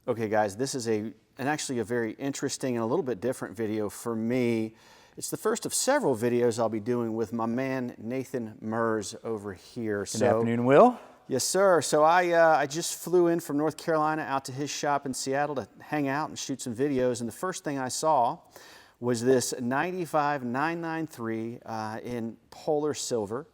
Okay guys, this is actually a very interesting and a little bit different video for me. It's the first of several videos I'll be doing with my man Nathan Merz over here. Good afternoon, Will. Yes, sir. So I just flew in from North Carolina out to his shop in Seattle to hang out and shoot some videos, and the first thing I saw was this 95 993 in polar silver.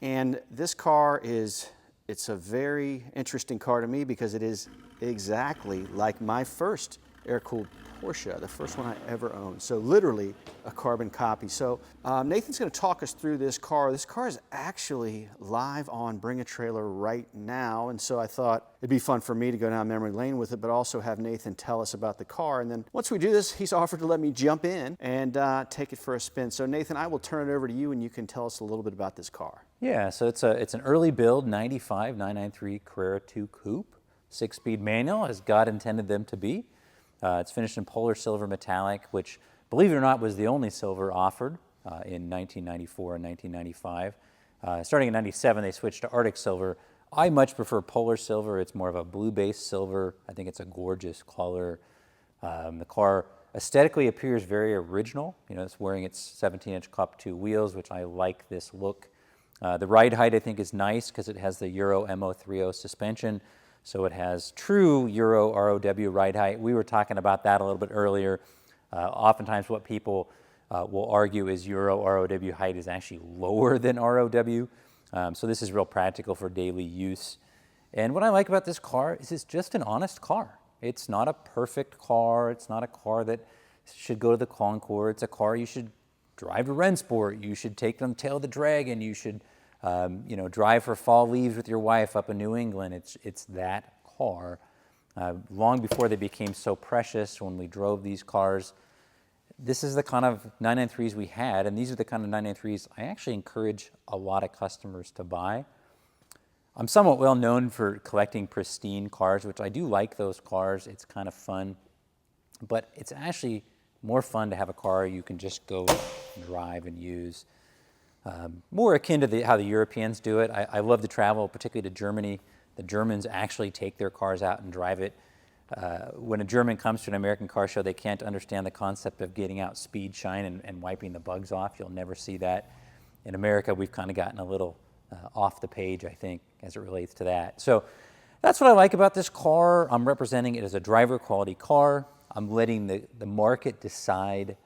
And this car it's a very interesting car to me because it is exactly like my first air-cooled Porsche, the first one I ever owned. So literally a carbon copy. So Nathan's going to talk us through this car. This car is actually live on Bring a Trailer right now. And so I thought it'd be fun for me to go down memory lane with it, but also have Nathan tell us about the car. And then once we do this, he's offered to let me jump in and take it for a spin. So Nathan, I will turn it over to you and you can tell us a little bit about this car. Yeah, so it's an early build 95 993 Carrera 2 Coupe, 6-speed manual, as God intended them to be. It's finished in polar silver metallic, which, believe it or not, was the only silver offered in 1994 and 1995. Starting in 97, they switched to Arctic silver. I much prefer polar silver. It's more of a blue-based silver. I think it's a gorgeous color. The car aesthetically appears very original. You know, it's wearing its 17-inch Cup 2 wheels, which I like this look. The ride height, I think, is nice because it has the Euro MO30 suspension. So it has true Euro ROW ride height. We were talking about that a little bit earlier. Oftentimes what people will argue is Euro ROW height is actually lower than ROW. So this is real practical for daily use. And what I like about this car is it's just an honest car. It's not a perfect car. It's not a car that should go to the Concours. It's a car you should drive to Rennsport. You should take them Tail of the Dragon. You should drive for fall leaves with your wife up in New England. It's that car. Long before they became so precious when we drove these cars, this is the kind of 993s we had, and these are the kind of 993s I actually encourage a lot of customers to buy. I'm somewhat well known for collecting pristine cars, which I do like those cars. It's kind of fun, but it's actually more fun to have a car you can just go drive and use. More akin to how the Europeans do it. I love to travel, particularly to Germany. The Germans actually take their cars out and drive it. When a German comes to an American car show, they can't understand the concept of getting out speed shine and wiping the bugs off. You'll never see that. In America, we've kind of gotten a little off the page, I think, as it relates to that. So that's what I like about this car. I'm representing it as a driver quality car. I'm letting the market decide,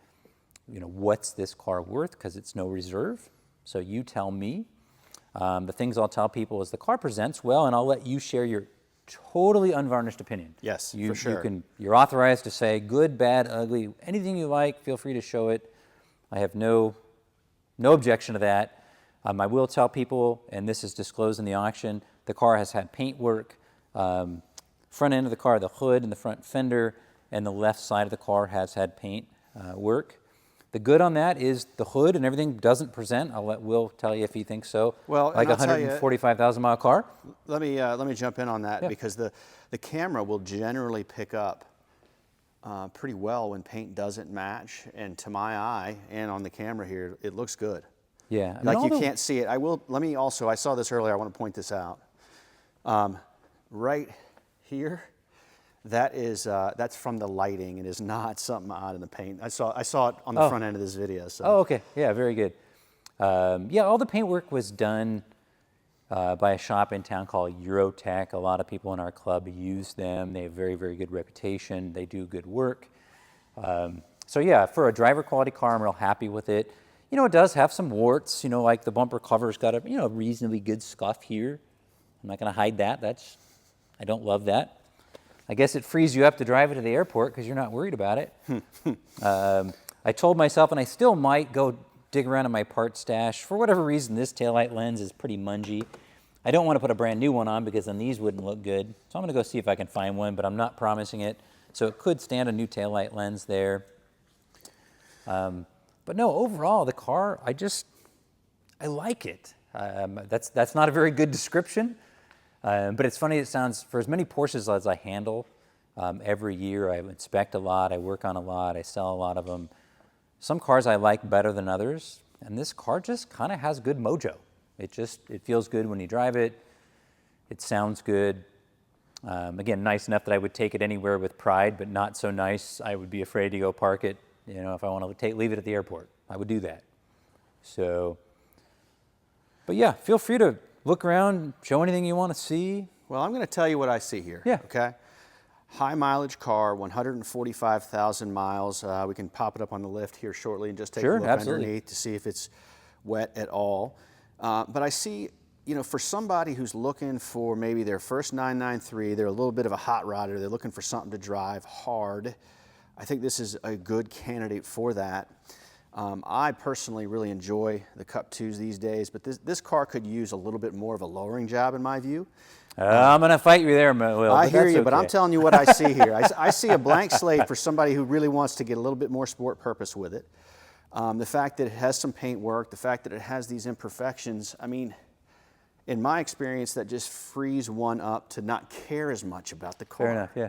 what's this car worth, because it's no reserve. So you tell me. The things I'll tell people is the car presents well, and I'll let you share your totally unvarnished opinion. Yes, for sure. You're authorized to say good, bad, ugly, anything you like. Feel free to show it. I have no objection to that. I will tell people, and this is disclosed in the auction, the car has had paint work. Front end of the car, the hood and the front fender, and the left side of the car has had paint work. The good on that is the hood and everything doesn't present. I'll let Will tell you if he thinks so. Well, like a 145,000 mile car. Let me jump in on that because the camera will generally pick up pretty well when paint doesn't match, and to my eye and on the camera here, it looks good. Yeah, like you can't see it. I saw this earlier. I want to point this out. Right here. That's from the lighting. It is not something odd in the paint. I saw it on the front end of this video. So. Oh, okay. Yeah, very good. All the paint work was done by a shop in town called Eurotech. A lot of people in our club use them. They have very, very good reputation. They do good work. For a driver quality car, I'm real happy with it. It does have some warts. Like the bumper cover's got a reasonably good scuff here. I'm not going to hide that. I don't love that. I guess it frees you up to drive it to the airport because you're not worried about it. I told myself, and I still might go dig around in my parts stash. For whatever reason, this taillight lens is pretty mungy. I don't want to put a brand new one on because then these wouldn't look good. So I'm going to go see if I can find one, but I'm not promising it. So it could stand a new taillight lens there. But no, overall, the car, I like it. That's not a very good description. But it's funny, it sounds, for as many Porsches as I handle every year, I inspect a lot, I work on a lot, I sell a lot of them. Some cars I like better than others, and this car just kind of has good mojo. It feels good when you drive it. It sounds good. Again, nice enough that I would take it anywhere with pride, but not so nice I would be afraid to go park it, you know, if I want to leave it at the airport. I would do that. So, but yeah, feel free to look around, show anything you want to see. Well, I'm going to tell you what I see here. Yeah. Okay. High mileage car, 145,000 miles. We can pop it up on the lift here shortly and just take a look underneath to see if it's wet at all. But I see, you know, for somebody who's looking for maybe their first 993, they're a little bit of a hot rodder, they're looking for something to drive hard. I think this is a good candidate for that. I personally really enjoy the Cup 2s these days, but this car could use a little bit more of a lowering job in my view. I'm going to fight you there, Will. I hear you, okay. but I'm telling you what I see here. I see a blank slate for somebody who really wants to get a little bit more sport purpose with it. The fact that it has some paint work, the fact that it has these imperfections, I mean, in my experience, that just frees one up to not care as much about the car. Fair enough, yeah.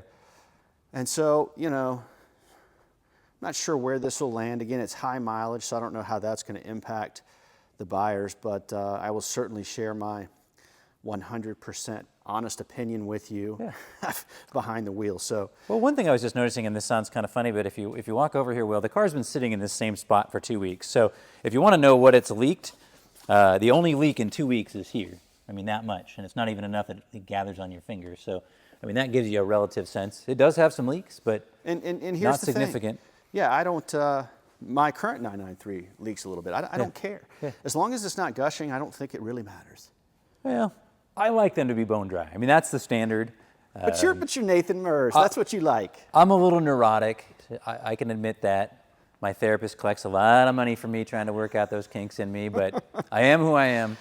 And so, you know, I'm not sure where this will land. Again, it's high mileage, so I don't know how that's going to impact the buyers, but I will certainly share my 100% honest opinion with you behind the wheel. So, well, one thing I was just noticing, and this sounds kind of funny, but if you walk over here, Will, the car's been sitting in this same spot for 2 weeks. So if you want to know what it's leaked, the only leak in 2 weeks is here. I mean, that much, and it's not even enough that it gathers on your fingers. So, I mean, that gives you a relative sense. It does have some leaks, but and here's not the significant. Thing. Yeah, I don't. My current 993 leaks a little bit. I don't care. Yeah. As long as it's not gushing, I don't think it really matters. Well, I like them to be bone dry. I mean, that's the standard. But you're Nathan Merz. That's what you like. I'm a little neurotic. I can admit that. My therapist collects a lot of money from me trying to work out those kinks in me, but I am who I am.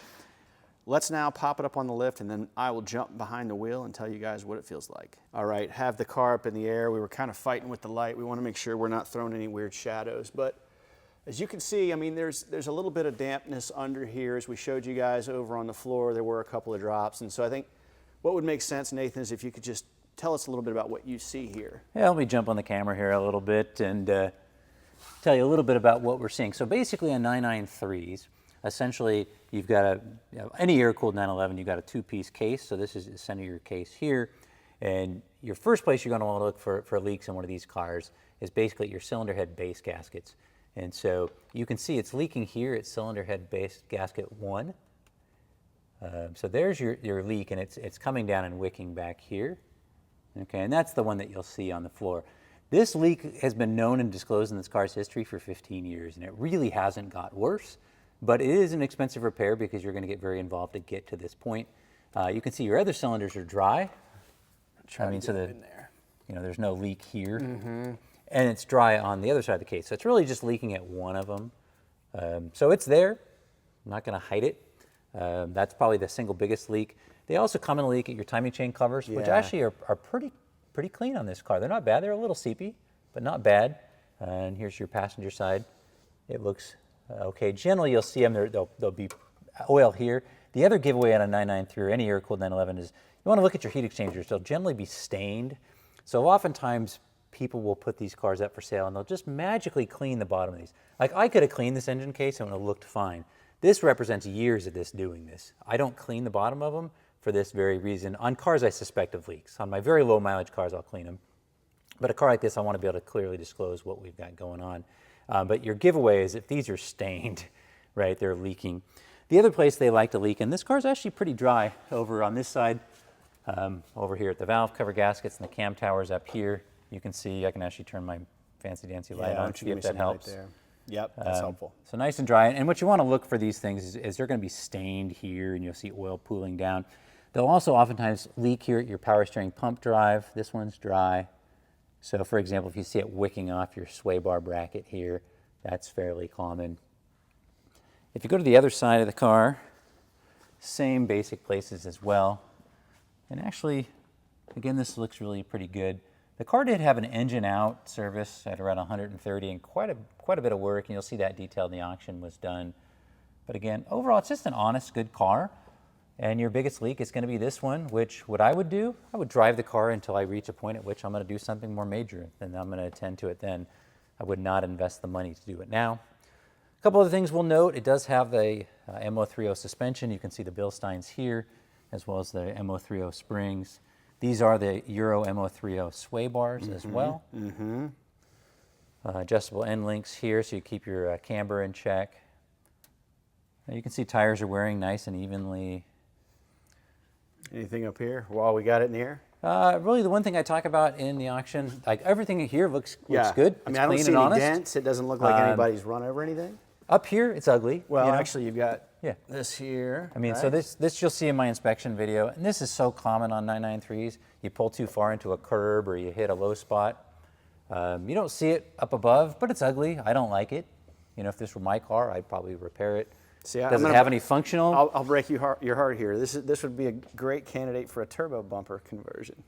Let's now pop it up on the lift, and then I will jump behind the wheel and tell you guys what it feels like. All right, have the car up in the air. We were kind of fighting with the light. We want to make sure we're not throwing any weird shadows, but as you can see, I mean, there's a little bit of dampness under here. As we showed you guys over on the floor, there were a couple of drops. And so I think what would make sense, Nathan, is if you could just tell us a little bit about what you see here. Yeah, let me jump on the camera here a little bit and tell you a little bit about what we're seeing. So basically on 993s, essentially you've got any air-cooled 911, you've got a two-piece case. So this is the center of your case here. And your first place you're going to want to look for leaks in one of these cars is basically your cylinder head base gaskets. And so you can see it's leaking here at cylinder head base gasket 1. So there's your leak, and it's coming down and wicking back here. Okay, and that's the one that you'll see on the floor. This leak has been known and disclosed in this car's history for 15 years, and it really hasn't got worse. But it is an expensive repair because you're going to get very involved to get to this point. You can see your other cylinders are dry. I mean, so there's no leak here. Mm-hmm. And it's dry on the other side of the case. So it's really just leaking at one of them. So it's there. I'm not going to hide it. That's probably the single biggest leak. They also commonly leak at your timing chain covers, which actually are pretty clean on this car. They're not bad. They're a little seepy, but not bad. And here's your passenger side. It looks okay. Generally, you'll see them. There'll be oil here. The other giveaway on a 993 or any air-cooled 911 is you want to look at your heat exchangers. They'll generally be stained. So oftentimes, people will put these cars up for sale and they'll just magically clean the bottom of these. Like I could have cleaned this engine case and it looked fine. This represents years of this doing this. I don't clean the bottom of them for this very reason. On cars I suspect of leaks. On my very low mileage cars I'll clean them. But a car like this I want to be able to clearly disclose what we've got going on. But your giveaway is if these are stained, right, they're leaking. The other place they like to leak, and this car's actually pretty dry over on this side, over here at the valve cover gaskets and the cam towers up here. You can see, I can actually turn my fancy dancy light on, see if that helps. Right there. Yep, that's helpful. So nice and dry. And what you want to look for these things is they're going to be stained here, and you'll see oil pooling down. They'll also oftentimes leak here at your power steering pump drive. This one's dry. So for example, if you see it wicking off your sway bar bracket here, that's fairly common. If you go to the other side of the car, same basic places as well. And actually, again, this looks really pretty good. The car did have an engine out service at around 130 and quite a bit of work, and you'll see that detail in the auction was done. But again, overall, it's just an honest, good car. And your biggest leak is going to be this one, which what I would do, I would drive the car until I reach a point at which I'm going to do something more major, and I'm going to attend to it then. I would not invest the money to do it now. A couple other things we'll note, it does have the MO30 suspension. You can see the Bilsteins here, as well as the MO30 springs. These are the Euro MO30 sway bars as well. Adjustable end links here so you keep your camber in check. Now you can see tires are wearing nice and evenly. Anything up here while we got it in the air? Really, the one thing I talk about in the auction, like everything here looks good. I mean, I don't see any dents. It doesn't look like anybody's run over anything. Up here, it's ugly. Well, you know? actually, you've got this here. I mean, right? so this you'll see in my inspection video, and this is so common on 993s. You pull too far into a curb or you hit a low spot. You don't see it up above, but it's ugly. I don't like it. You know, if this were my car, I'd probably repair it. See, does it have any functional? I'll break your heart here. This would be a great candidate for a turbo bumper conversion.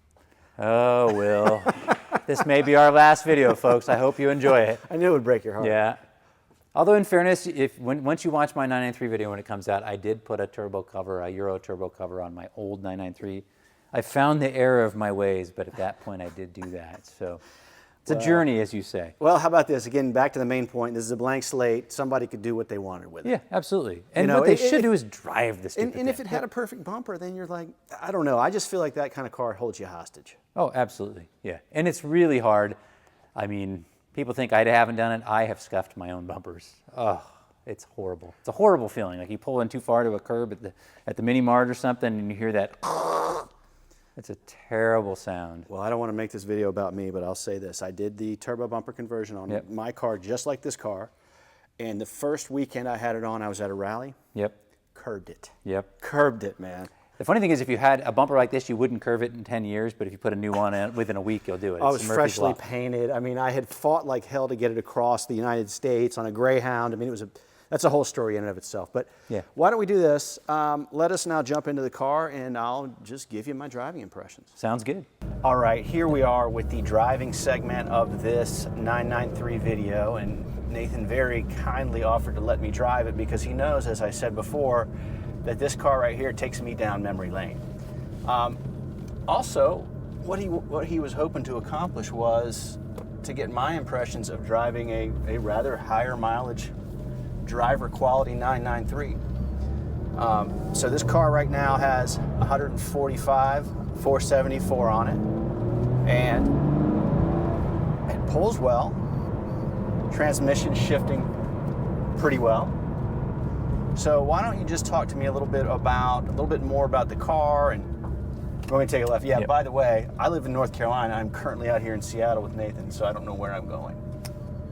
Oh, Will. This may be our last video, folks. I hope you enjoy it. I knew it would break your heart. Yeah. Although in fairness, once you watch my 993 video when it comes out, I did put a turbo cover, a Euro turbo cover on my old 993. I found the error of my ways, but at that point I did do that. So it's a journey, as you say. Well, how about this? Again, back to the main point. This is a blank slate. Somebody could do what they wanted with it. Yeah, absolutely. And what they should do is drive this stupid thing. And if it had a perfect bumper, then you're like, I don't know. I just feel like that kind of car holds you hostage. Oh, absolutely. Yeah. And it's really hard. I mean, people think I haven't done it. I have scuffed my own bumpers. Oh, it's horrible. It's a horrible feeling. Like you pull in too far to a curb at the mini mart or something, and you hear that. It's a terrible sound. Well, I don't want to make this video about me, but I'll say this. I did the turbo bumper conversion on my car, just like this car. And the first weekend I had it on, I was at a rally. Yep. Curbed it. Yep. Curbed it, man. The funny thing is, if you had a bumper like this, you wouldn't curve it in 10 years, but if you put a new one in within a week, you'll do it. I was freshly painted. I mean, I had fought like hell to get it across the United States on a Greyhound. I mean, that's a whole story in and of itself. But why don't we do this? Let us now jump into the car, and I'll just give you my driving impressions. Sounds good. All right, here we are with the driving segment of this 993 video, and Nathan very kindly offered to let me drive it because he knows, as I said before, that this car right here takes me down memory lane. Also, what he was hoping to accomplish was to get my impressions of driving a rather higher mileage driver quality 993. So this car right now has 145, 474 on it, and it pulls well. Transmission shifting pretty well. So why don't you just talk to me a little bit more about the car, and we're going to take a left. Yeah, by the way, I live in North Carolina. I'm currently out here in Seattle with Nathan, so I don't know where I'm going.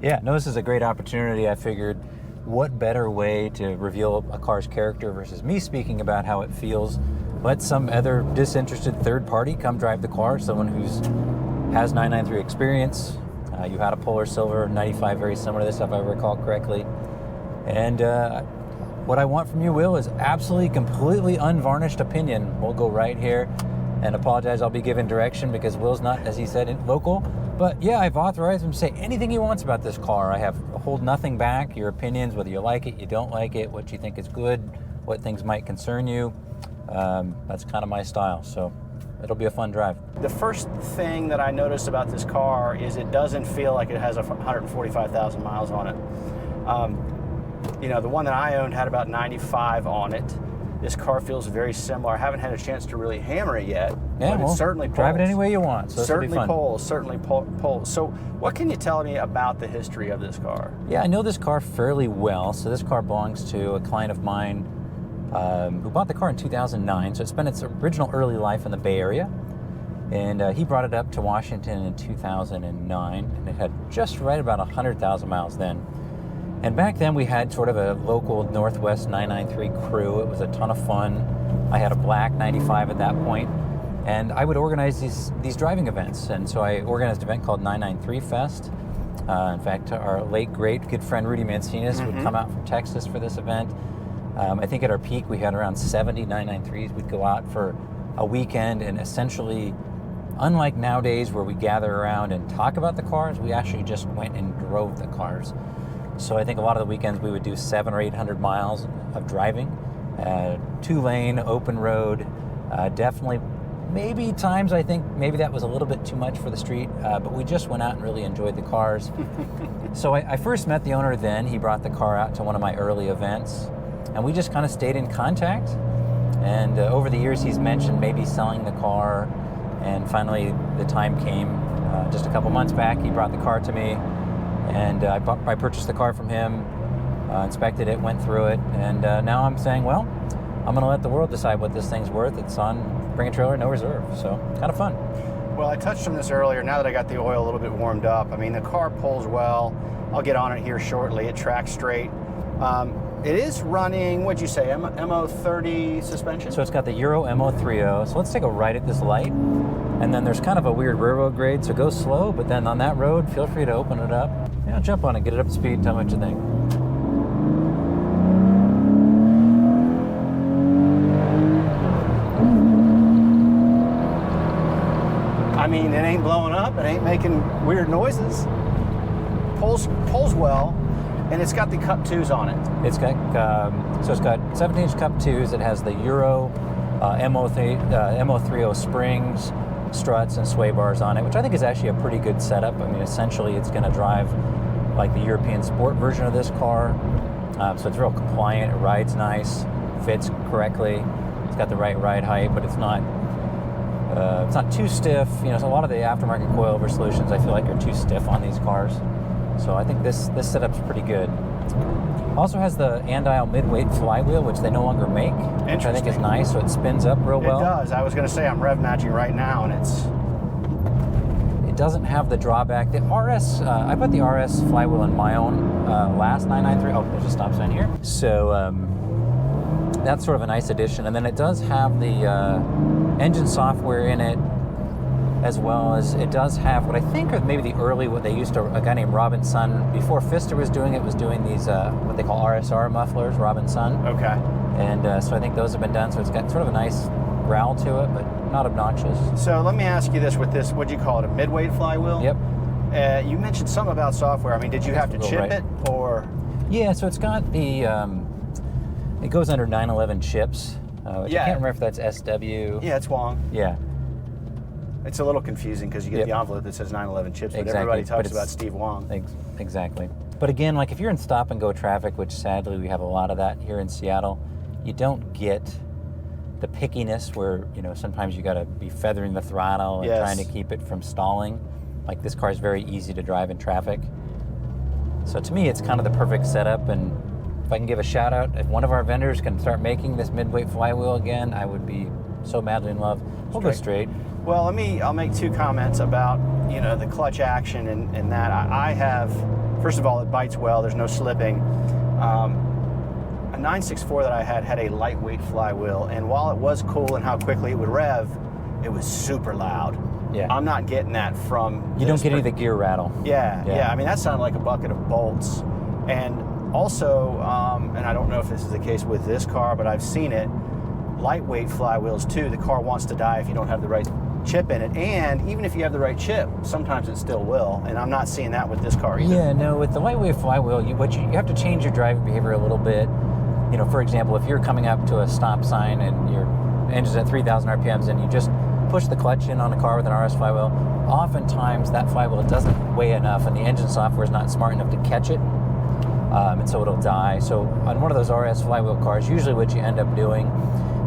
Yeah, no, this is a great opportunity. I figured, what better way to reveal a car's character versus me speaking about how it feels? Let some other disinterested third party come drive the car, someone who's has 993 experience. You had a Polar Silver 95, very similar to this, if I recall correctly. And what I want from you, Will, is absolutely, completely unvarnished opinion. We'll go right here, and apologize, I'll be giving direction because Will's not, as he said, local. But yeah, I've authorized him to say anything he wants about this car. I hold nothing back. Your opinions, whether you like it, you don't like it, what you think is good, what things might concern you. That's kind of my style, so it'll be a fun drive. The first thing that I noticed about this car is it doesn't feel like it has 145,000 miles on it. You know, the one that I owned had about 95 on it. This car feels very similar. I haven't had a chance to really hammer it yet, yeah, but it certainly pulls. Drive it any way you want, so certainly pulls. So what can you tell me about the history of this car? Yeah, I know this car fairly well. So this car belongs to a client of mine who bought the car in 2009. So it spent its original early life in the Bay Area. And he brought it up to Washington in 2009, and it had just right about 100,000 miles then. And back then we had sort of a local Northwest 993 crew. It was a ton of fun. I had a black 95 at that point, and I would organize these driving events. And so I organized an event called 993 Fest. In fact, our late great good friend Rudy Mancinas would come out from Texas for this event. I think at our peak we had around 70 993s. We'd go out for a weekend, and essentially, unlike nowadays where we gather around and talk about the cars, we actually just went and drove the cars. So I think a lot of the weekends we would do 700 or 800 miles of driving, 2-lane, open road, definitely, maybe times I think maybe that was a little bit too much for the street, but we just went out and really enjoyed the cars. So I first met the owner then. He brought the car out to one of my early events, and we just kind of stayed in contact. And over the years he's mentioned maybe selling the car, And finally, the time came just a couple months back. He brought the car to me, and I purchased the car from him, inspected it, went through it, and now I'm saying, well, I'm going to let the world decide what this thing's worth. It's on Bring a Trailer, No Reserve, so kind of fun. Well, I touched on this earlier. Now that I got the oil a little bit warmed up, I mean, the car pulls well. I'll get on it here shortly. It tracks straight. It is running, what'd you say, MO30 suspension? So it's got the Euro MO30. So let's take a ride at this light. And then there's kind of a weird railroad grade, so go slow, but then on that road, feel free to open it up. Yeah, jump on it, get it up to speed, tell me what you think. I mean, it ain't blowing up, it ain't making weird noises. Pulls well, and it's got the Cup 2s on it. It's got, so it's got 17-inch Cup 2s. It has the Euro MO30 springs, struts, and sway bars on it, which I think is actually a pretty good setup. I mean, essentially, it's going to drive like the European Sport version of this car. So it's real compliant, it rides nice, fits correctly. It's got the right ride height, but it's not too stiff. You know, so a lot of the aftermarket coilover solutions I feel like are too stiff on these cars. So I think this setup's pretty good. Also has the Andile mid-weight flywheel, which they no longer make, which I think is nice. So it spins up real well. It does. I was going to say I'm rev matching right now, and it doesn't have the drawback. The RS, I put the RS flywheel in my own last 993. Oh, there's a stop sign here. So that's sort of a nice addition. And then it does have the engine software in it, as well as it does have what I think are maybe the early, what they used to, a guy named Robin Sun, before Pfister was doing these, what they call RSR mufflers, Robin Sun. Okay. And so I think those have been done, so it's got sort of a nice growl to it, but not obnoxious. So let me ask you this with this, what'd you call it, a mid-weight flywheel? Yep. You mentioned something about software. I mean, did you have to chip it, or? Yeah, so it's got the, it goes under 911 chips, which I can't remember if that's SW. Yeah, it's Wong. Yeah. It's a little confusing because you get the envelope that says 911 chips, but everybody talks about Steve Wong. Exactly. But again, like if you're in stop and go traffic, which sadly we have a lot of that here in Seattle, you don't get the pickiness where, you know, sometimes you got to be feathering the throttle and trying to keep it from stalling. Like this car is very easy to drive in traffic. So to me, it's kind of the perfect setup. And if I can give a shout out, if one of our vendors can start making this mid-weight flywheel again, I would be so madly in love. We'll go straight. Well, I'll make two comments about, you know, the clutch action and that. I have, first of all, it bites well, there's no slipping. A 964 that I had a lightweight flywheel, and while it was cool and how quickly it would rev, it was super loud. Yeah. I'm not getting that from You don't get any of the gear rattle. Yeah. I mean, that sounded like a bucket of bolts. And also, and I don't know if this is the case with this car, but I've seen it, lightweight flywheels too, the car wants to die if you don't have the right chip in it, and even if you have the right chip, sometimes it still will, and I'm not seeing that with this car either. Yeah, no, with the lightweight flywheel, you have to change your driving behavior a little bit. You know, for example, if you're coming up to a stop sign and your engine's at 3,000 RPMs and you just push the clutch in on a car with an RS flywheel, oftentimes that flywheel doesn't weigh enough and the engine software is not smart enough to catch it, and so it'll die. So on one of those RS flywheel cars, usually what you end up doing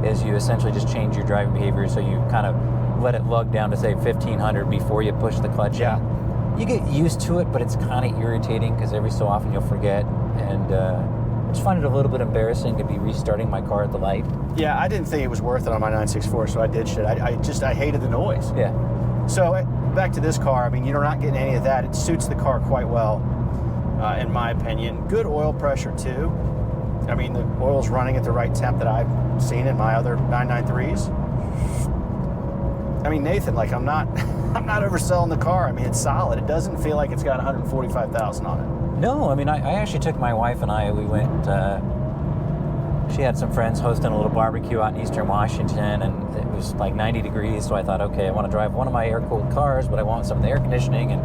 is you essentially just change your driving behavior, so you kind of let it lug down to say 1,500 before you push the clutch in. You get used to it, but it's kind of irritating because every so often you'll forget, and I just find it a little bit embarrassing to be restarting my car at the light. Yeah, I didn't think it was worth it on my 964, so I ditched it. I hated the noise. Yeah. So back to this car, I mean, you're not getting any of that. It suits the car quite well, in my opinion. Good oil pressure too. I mean, the oil's running at the right temp that I've seen in my other 993s. I mean, Nathan, like I'm not overselling the car. I mean, it's solid. It doesn't feel like it's got 145,000 on it. No, I mean, I actually took my wife and we went, she had some friends hosting a little barbecue out in Eastern Washington, and it was like 90 degrees, so I thought, okay, I want to drive one of my air-cooled cars, but I want some of the air conditioning, and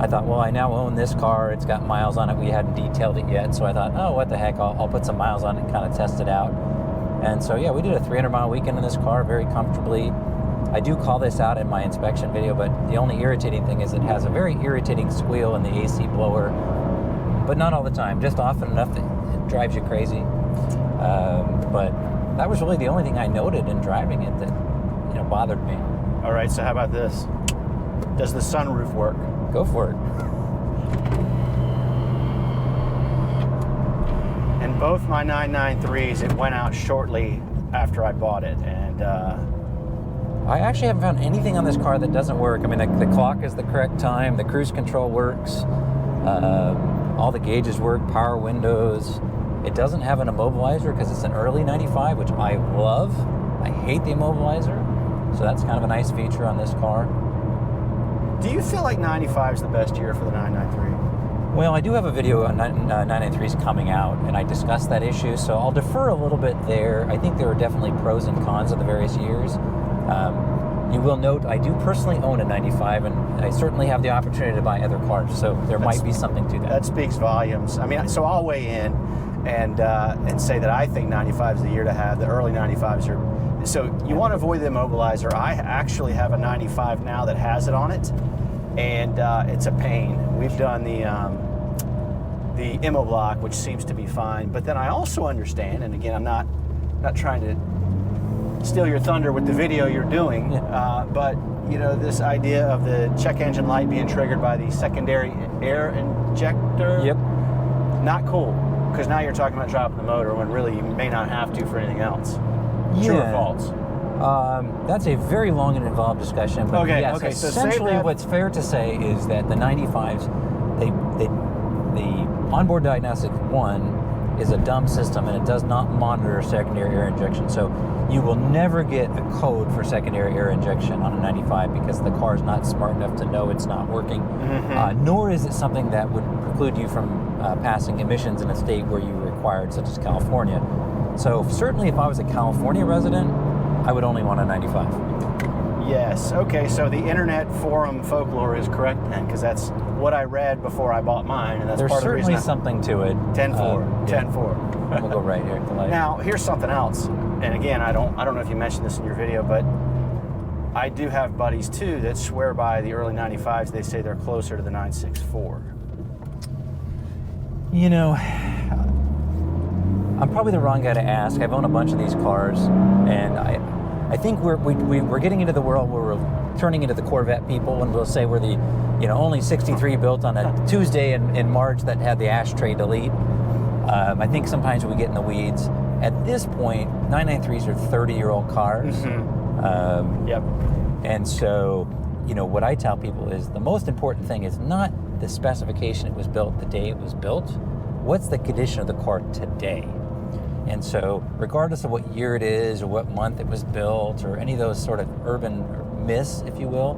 I thought, well, I now own this car, it's got miles on it, we hadn't detailed it yet, so I thought, oh, what the heck, I'll put some miles on it and kind of test it out. And so, yeah, we did a 300-mile weekend in this car very comfortably. I do call this out in my inspection video, but the only irritating thing is it has a very irritating squeal in the AC blower, but not all the time, just often enough that it drives you crazy. But that was really the only thing I noted in driving it that, bothered me. All right, so how about this? Does the sunroof work? Go for it. And both my 993s, it went out shortly after I bought it, and I actually haven't found anything on this car that doesn't work. I mean, the clock is the correct time, the cruise control works, all the gauges work, power windows. It doesn't have an immobilizer because it's an early 95, which I love. I hate the immobilizer, so that's kind of a nice feature on this car. do you feel like 95 is the best year for the 993? Well, I do have a video on 993s coming out, and I discussed that issue, so I'll defer a little bit there. I think there are definitely pros and cons of the various years. You will note I do personally own a 95, and I certainly have the opportunity to buy other cars, so there might be something to that. That speaks volumes. I mean, so I'll weigh in and say that I think 95 is the year to have. The early 95s are. So you want to avoid the immobilizer. I actually have a 95 now that has it on it, and it's a pain. We've done the Immoblock, which seems to be fine. But then I also understand, and again, I'm not trying to steal your thunder with the video you're doing, but you know, this idea of the check engine light being triggered by the secondary air injector. Yep. Not cool, because now you're talking about dropping the motor when really you may not have to for anything else. True or false? That's a very long and involved discussion, but Okay, yes, okay, so essentially what's fair to say is that the 95s, the onboard diagnostic 1 is a dumb system, and it does not monitor secondary air injection. So you will never get a code for secondary air injection on a 95 because the car is not smart enough to know it's not working, nor is it something that would preclude you from passing emissions in a state where you are required, such as California. So certainly if I was a California resident, I would only want a 95. Yes. Okay, so the internet forum folklore is correct then, because that's what I read before I bought mine, and that's There's part of the reason. certainly something to it. 10-4. Yeah. 10-4. We'll go right here at the light. Now, here's something else. And again, I don't know if you mentioned this in your video, but I do have buddies too that swear by the early 95s. They say they're closer to the 964. You know, I'm probably the wrong guy to ask. I've owned a bunch of these cars, and I think we're getting into the world where we're turning into the Corvette people, and we'll say we're the, you know, only 63 built on a Tuesday in March that had the ashtray delete. I think sometimes we get in the weeds. At this point, 993s are 30-year-old cars. Yep. And so, you know, what I tell people is the most important thing is not the specification it was built the day it was built. What's the condition of the car today? And so, regardless of what year it is or what month it was built or any of those sort of urban myths, if you will,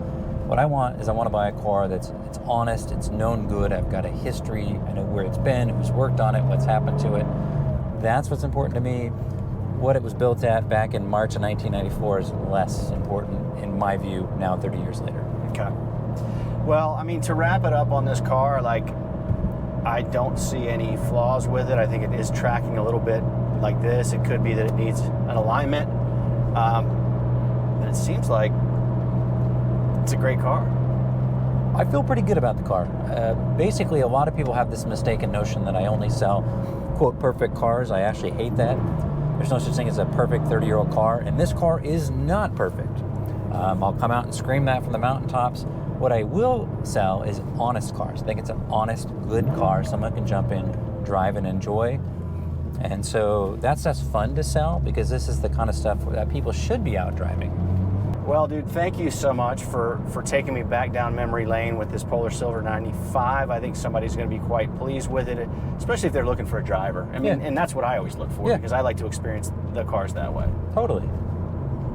what I want is I want to buy a car it's honest, it's known good, I've got a history, I know where it's been, who's worked on it, what's happened to it. That's what's important to me. What it was built at back in March of 1994 is less important, in my view, now 30 years later. Okay. Well, I mean, to wrap it up on this car, like, I don't see any flaws with it. I think it is tracking a little bit like this. It could be that it needs an alignment. But it seems like it's a great car. I feel pretty good about the car. Basically, a lot of people have this mistaken notion that I only sell, quote, perfect cars. I actually hate that. There's no such thing as a perfect 30-year-old car, and this car is not perfect. I'll come out and scream that from the mountaintops. What I will sell is honest cars. I think it's an honest, good car someone can jump in, drive, and enjoy. And so that's fun to sell, because this is the kind of stuff that people should be out driving. Well, dude, thank you so much for taking me back down memory lane with this Polar Silver 95. I think somebody's going to be quite pleased with it, especially if they're looking for a driver. I mean, and that's what I always look for, because I like to experience the cars that way. Totally.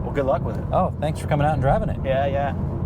Well, good luck with it. Oh, thanks for coming out and driving it. Yeah.